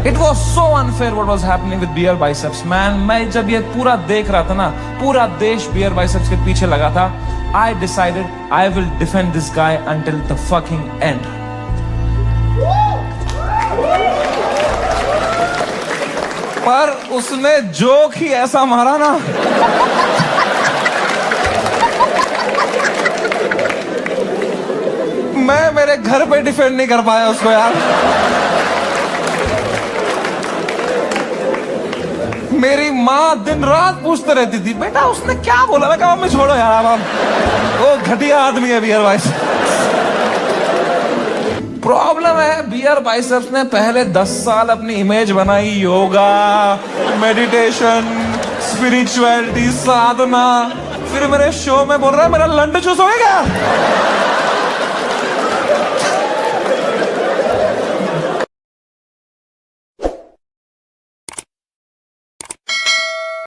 It was so unfair what was happening with beer biceps, man. मैं जब ये पूरा देख रहा था ना, पूरा देश beer biceps के पीछे लगा था. I decided I will defend this guy until the fucking end. पर उसने जोक ही ऐसा मारा ना, मैं मेरे घर पे डिफेंड नहीं कर पाया उसको यार. मेरी माँ दिन रात पूछते रहती थी, बेटा उसने क्या बोला. मैं कहा मम्मी छोड़ो यार, अब वो घटिया आदमी है बियर बाइसेप्स. प्रॉब्लम है बियर बाइसेप्स ने पहले 10 साल अपनी इमेज बनाई, योगा, मेडिटेशन, स्पिरिचुअलिटी, साधना. फिर मेरे शो में बोल रहा है मेरा लंड चूस हो गया.